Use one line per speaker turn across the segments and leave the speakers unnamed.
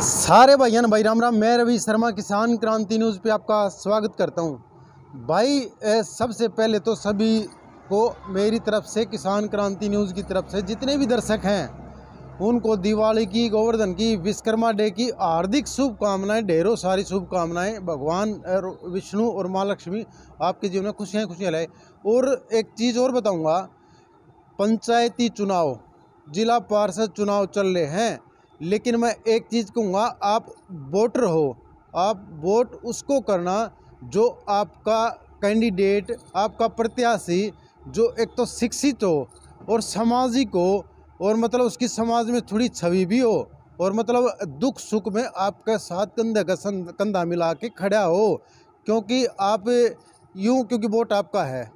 सारे भाइयों भाई राम राम। मैं रवि शर्मा किसान क्रांति न्यूज़ पे आपका स्वागत करता हूं। भाई सबसे पहले तो सभी को मेरी तरफ से, किसान क्रांति न्यूज़ की तरफ से, जितने भी दर्शक हैं उनको दिवाली की, गोवर्धन की, विश्वकर्मा डे की हार्दिक शुभकामनाएं, ढेरों सारी शुभकामनाएं। भगवान विष्णु और माँ लक्ष्मी आपके जीवन में खुशियाँ खुशियाँ लाए। और एक चीज़ और बताऊँगा, पंचायती चुनाव, जिला पार्षद चुनाव चल रहे हैं, लेकिन मैं एक चीज़ कहूँगा, आप वोटर हो, आप वोट उसको करना जो आपका कैंडिडेट, आपका प्रत्याशी जो एक तो शिक्षित हो और सामाजिक हो, और मतलब उसकी समाज में थोड़ी छवि भी हो, और मतलब दुख सुख में आपके साथ कंधे का कंधा मिला के खड़ा हो। क्योंकि आप क्योंकि वोट आपका है,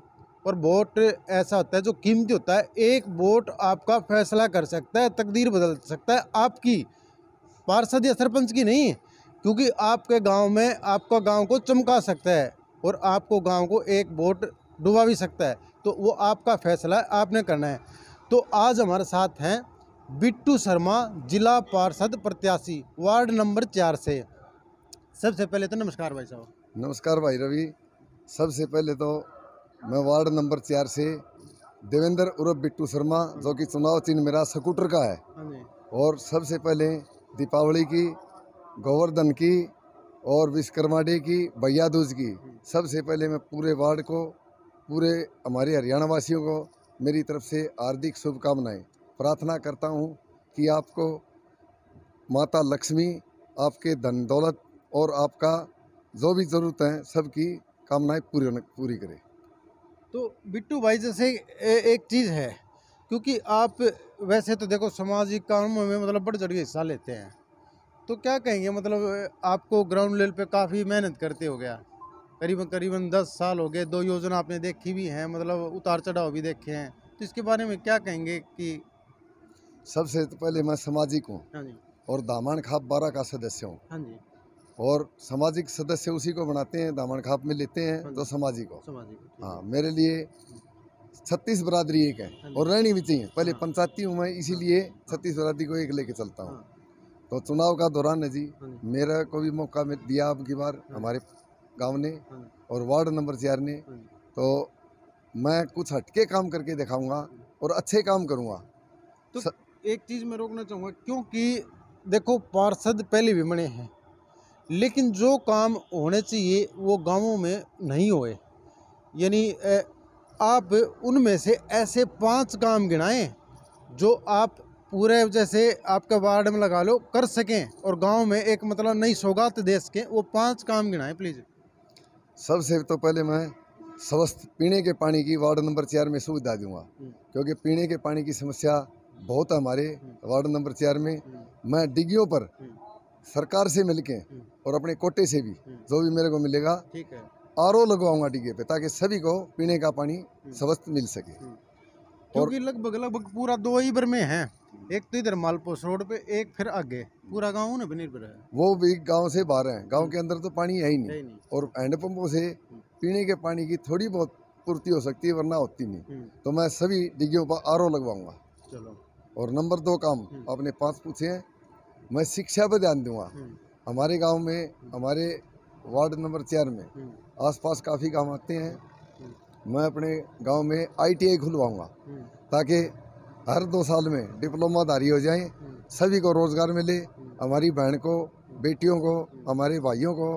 और वोट ऐसा होता है जो कीमती होता है। एक वोट आपका फैसला कर सकता है, तकदीर बदल सकता है आपकी, पार्षद या सरपंच की नहीं। क्योंकि आपके गांव में आपका गांव को चमका सकता है, और आपको गांव को एक वोट डुबा भी सकता है। तो वो आपका फैसला है, आपने करना है। तो आज हमारे साथ हैं बिट्टू शर्मा, जिला पार्षद प्रत्याशी, वार्ड नंबर 4 से। सबसे पहले तो नमस्कार भाई साहब।
नमस्कार भाई रवि। सबसे पहले तो मैं वार्ड नंबर 4 से देवेंद्र उर्फ बिट्टू शर्मा, जो कि चुनाव चिन्ह मेरा स्कूटर का है,
हाँ जी।
और सबसे पहले दीपावली की, गोवर्धन की और विश्वकर्मा डे की, भैया दूज की, सबसे पहले मैं पूरे वार्ड को, पूरे हमारे हरियाणा वासियों को मेरी तरफ से हार्दिक शुभकामनाएं। प्रार्थना करता हूं कि आपको माता लक्ष्मी आपके धन दौलत और आपका जो भी ज़रूरत है सबकी कामनाएं पूरी करे।
तो बिट्टू भाई, जैसे एक चीज़ है, क्योंकि आप वैसे तो देखो सामाजिक कामों में मतलब बढ़ चढ़ के हिस्सा लेते हैं, तो क्या कहेंगे, मतलब आपको ग्राउंड लेवल पे काफ़ी मेहनत करते हो गया, करीबन करीबन 10 साल हो गए, 2 योजना आपने देखी भी हैं, मतलब उतार चढ़ाव भी देखे हैं, तो इसके बारे में क्या कहेंगे कि?
सबसे तो पहले मैं सामाजिक हूँ
हाँ जी।
और दामन खाप 12 का सदस्य हूँ,
हाँ जी।
और सामाजिक सदस्य उसी को बनाते हैं, दामन खाप में लेते हैं
हाँ
तो
जी।
सामाजिक हो।
सामाजिक, ठीक
हाँ,
है।
मेरे लिए 36 बरादरी एक है
हाँ जी।
और रहनी भी चाहिए। पहले
हाँ।
पंचायती हूँ मैं, इसीलिए 36 बरादरी को एक लेके चलता हूँ।
हाँ।
तो चुनाव का दौरान है जी,
हाँ जी।
मेरा को भी मौका में दिया अब की बार
हाँ।
हमारे गांव ने
हाँ जी।
और वार्ड नंबर 4 ने।
हाँ जी।
तो मैं कुछ हटके काम करके दिखाऊंगा और अच्छे काम करूंगा।
तो
स...
एक चीज़ मैं रोकना चाहूँगा, क्योंकि देखो पार्षद पहले भी बने हैं, लेकिन जो काम होने चाहिए वो गांवों में नहीं हुए। यानी आप उनमें से ऐसे 5 काम गिनाएं जो आप पूरे, जैसे आपका वार्ड में लगा लो, कर सकें, और गांव में एक मतलब नई सौगात दे सकें। वो 5 काम गिनाएं प्लीज़।
सबसे तो पहले मैं स्वस्थ पीने के पानी की वार्ड नंबर 4 में सुविधा दूंगा, क्योंकि पीने के पानी की समस्या बहुत है हमारे वार्ड नंबर 4 में। मैं डिग्गियों पर सरकार से मिलके और अपने कोटे से भी जो भी मेरे को मिलेगा,
ठीक है।
आरओ लगवाऊंगा डिग्गे पे, ताकि सभी को पीने का पानी स्वस्थ मिल सके। और
क्योंकि लगभग लगभग पूरा 2 ही भर में है, एक तो इधर मालपोस रोड पे, एक फिर आगे पूरा गांव ना निर्भर है।
वो भी गांव से बाहर है, गांव के अंदर तो पानी है ही
है
नहीं,
ही नहीं।
और हैंडपंपों से पीने के पानी की थोड़ी बहुत पूर्ति हो सकती है, वरना होती नहीं। तो मैं सभी डिग्गियों पर आरओ लगवाऊंगा।
चलो।
और नंबर 2 काम आपने 5 पूछे हैं, मैं शिक्षा पर ध्यान दूंगा। हमारे गांव में, हमारे वार्ड नंबर 4 में आसपास काफ़ी काम आते हैं। मैं अपने गांव में ITI खुलवाऊंगा, ताकि हर 2 साल में डिप्लोमाधारी हो जाएं, सभी को रोजगार मिले। हमारी बहन को, बेटियों को, हमारे भाइयों को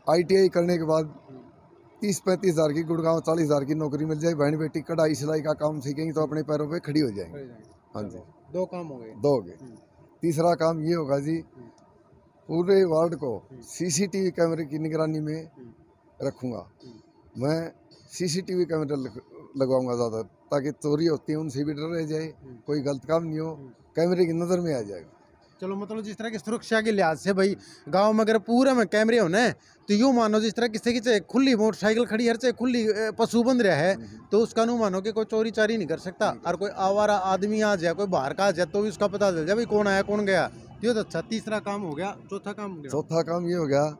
ITI करने के बाद 30-35 हज़ार की, गुड़गांव 40 हज़ार की नौकरी मिल जाए। बहन बेटी कढ़ाई सिलाई का काम सीखेंगी तो अपने पैरों पे खड़ी हो जाएंगी। हाँ जी,
2 काम हो गए।
2 हो गए। तीसरा काम ये होगा जी, पूरे वार्ड को CCTV कैमरे की निगरानी में रखूंगा। मैं CCTV कैमरे लगवाऊंगा ज़्यादा, ताकि चोरी होती है उनसे भी डर रह जाए, कोई गलत काम नहीं हो, कैमरे की नज़र में आ जाएगा।
चलो, मतलब जिस तरह की सुरक्षा के लिहाज से भाई, गांव में अगर पूरे में कैमरे होने हैं, तो यूँ मानो जिस तरह किसी की चाहे खुली मोटरसाइकिल खड़ी है, चाहे खुली पशु बंध रहा है, तो उसका नु मानो कि कोई चोरी चारी नहीं कर सकता। और कोई आवारा आदमी आ जाए, कोई बाहर का आ जाए, तो भी उसका पता चल जाए भाई कौन आया कौन गया। ये तो अच्छा, तीसरा काम हो गया। चौथा काम हो गया।
चौथा काम ये हो गया,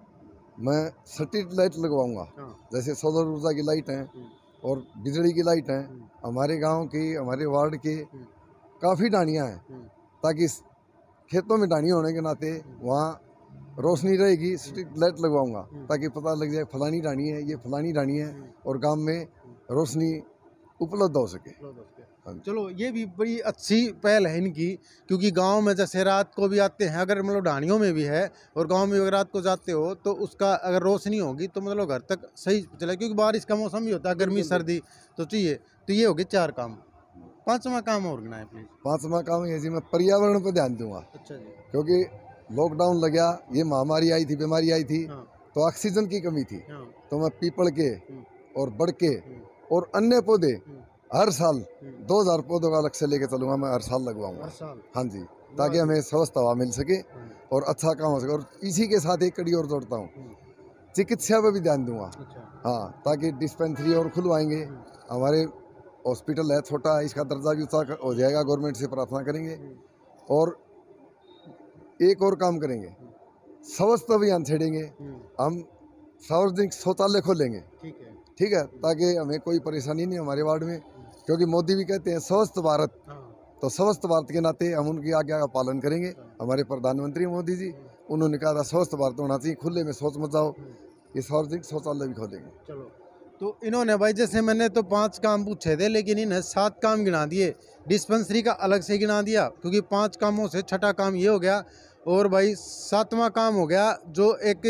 मैं स्ट्रीट लाइट लगवाऊंगा।
हाँ।
जैसे सोलर ऊर्जा की लाइट है और बिजली की लाइट है। हमारे गांव की, हमारे वार्ड की काफ़ी डानियाँ हैं, ताकि खेतों में डाणी होने के नाते वहाँ रोशनी रहेगी, स्ट्रीट लाइट लगवाऊंगा ताकि पता लग जाए फलानी डाणी है, ये फलानी डाणी है, और गांव में रोशनी उपलब्ध हो सके।
चलो ये भी बड़ी अच्छी पहल है इनकी, क्योंकि गांव में जैसे रात को भी आते हैं, अगर मतलब ढाणियों में भी है और गांव में अगर रात को जाते हो तो उसका अगर रोशनी होगी तो मतलब घर तक सही चला, क्योंकि बारिश का मौसम भी होता है, गर्मी सर्दी तो चाहिए। तो ये हो गए 4 काम। 5वां काम और गिनाए प्लीज।
5वां काम है जी, मैं पर्यावरण पर ध्यान दूंगा।
अच्छा जी।
क्योंकि लॉकडाउन लग गया, ये महामारी आई थी, बीमारी आई थी,
हाँ,
तो ऑक्सीजन की कमी थी,
हाँ,
तो मैं पीपल के और बड़ के और अन्य पौधे हर साल 2000 पौधों का लक्ष्य लेके चलूंगा, मैं हर साल लगवाऊंगा।
हर साल।
हाँ जी, ताकि हमें स्वस्थ हवा मिल सके और अच्छा काम हो सके। और इसी के साथ एक कड़ी और जोड़ता हूँ, चिकित्सा पर भी ध्यान दूंगा।
अच्छा।
हाँ, ताकि डिस्पेंसरी और खुलवाएंगे। हमारे हॉस्पिटल है छोटा, इसका दर्जा भी ऊंचा हो जाएगा, गवर्नमेंट से प्रार्थना करेंगे। और एक और काम करेंगे, स्वच्छता अभियान छेड़ेंगे, हम सार्वजनिक शौचालय खोलेंगे।
ठीक है।
ठीक है, ताकि हमें कोई परेशानी नहीं हमारे वार्ड में, क्योंकि मोदी भी कहते हैं स्वस्थ भारत, तो स्वस्थ भारत के नाते हम उनकी आज्ञा का पालन करेंगे। हमारे प्रधानमंत्री मोदी जी, उन्होंने कहा था स्वस्थ भारत होना चाहिए, खुले में शौच मत जाओ, ये सार्वजनिक शौचालय भी खोलेंगे।
चलो, तो इन्होंने भाई जैसे मैंने तो 5 काम पूछे थे, लेकिन इन्हें 7 काम गिना दिए। डिस्पेंसरी का अलग से गिना दिया, क्योंकि 5 कामों से 6ठा काम ये हो गया। और भाई 7वां काम हो गया जो एक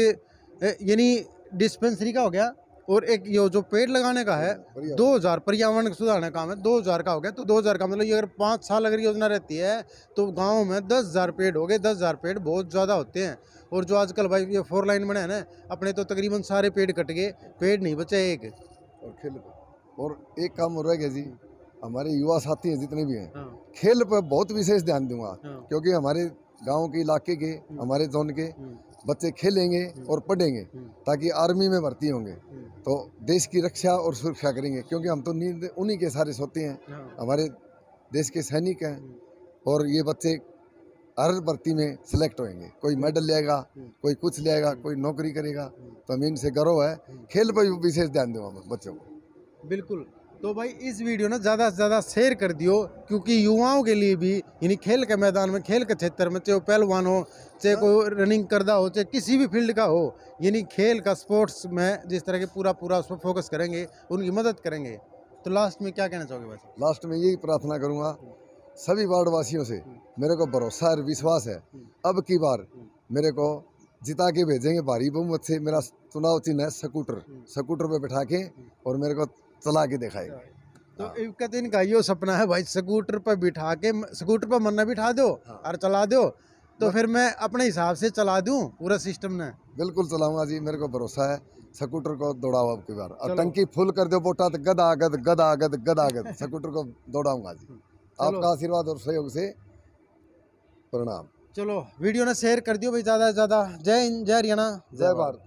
यानी डिस्पेंसरी का हो गया, और एक ये जो पेड़ लगाने का है 2000 पर्यावरण सुधारने का काम है, 2000 का हो गया। तो 2000 का मतलब ये अगर 5 साल अगर योजना रहती है तो गांव में 10,000 पेड़ हो गए। 10,000 पेड़ बहुत ज़्यादा होते हैं। और जो आजकल भाई ये 4 लाइन बने हैं ना, अपने तो तकरीबन सारे पेड़ कट गए, पेड़ नहीं बचे एक।
और एक काम और रह गया जी, हमारे युवा साथी हैं जितने भी हैं,
हाँ,
खेल पर बहुत विशेष ध्यान दूंगा।
हाँ,
क्योंकि हमारे गांव के इलाके के, हमारे जोन के बच्चे खेलेंगे और पढ़ेंगे, ताकि आर्मी में भर्ती होंगे तो देश की रक्षा और सुरक्षा करेंगे। क्योंकि हम तो नींद उन्हीं के सारे सोते हैं, हमारे देश के सैनिक हैं, और ये बच्चे हर भर्ती में सिलेक्ट होंगे, कोई मेडल लेगा, कोई कुछ लेगा, कोई नौकरी करेगा। तो हमें इनसे गर्व है, खेल पर विशेष ध्यान दूंगा बच्चों को।
बिल्कुल। तो भाई इस वीडियो ना ज़्यादा से ज़्यादा शेयर कर दियो, क्योंकि युवाओं के लिए भी यानी खेल के मैदान में, खेल के क्षेत्र में, चाहे वो पहलवान हो, चाहे कोई रनिंग करदा हो, चाहे किसी भी फील्ड का हो, यानी खेल का स्पोर्ट्स में जिस तरह के पूरा उस पर फोकस करेंगे, उनकी मदद करेंगे। तो लास्ट में क्या कहना चाहोगे वैसे?
लास्ट में यही प्रार्थना करूंगा सभी वार्ड वासियों से, मेरे को भरोसा और विश्वास है, अब की बार मेरे को जिता के भेजेंगे भारी बहुमत से। मेरा चुनाव चिन्ह है स्कूटर, स्कूटर पे बैठा के और मेरे को चला के दिखाएगा।
तो कहते इनका यो सपना है भाई, स्कूटर पर बिठा के, स्कूटर पर मन्ना बिठा दो और चला दो, तो फिर मैं अपने हिसाब से चला दूं पूरा सिस्टम ने।
बिल्कुल चलाऊंगा जी, मेरे को भरोसा है। स्कूटर को दौड़ाओ अब की बार, और टंकी फुल कर दो बोटा, तो गदागद गदागद गदागद स्कूटर को दौड़ाऊंगा जी। आपका आशीर्वाद और सहयोग से प्रणाम।
चलो वीडियो ने शेयर कर दियो भाई ज़्यादा से ज़्यादा। जय हिंद, जय हरियाणा,
जय भारत।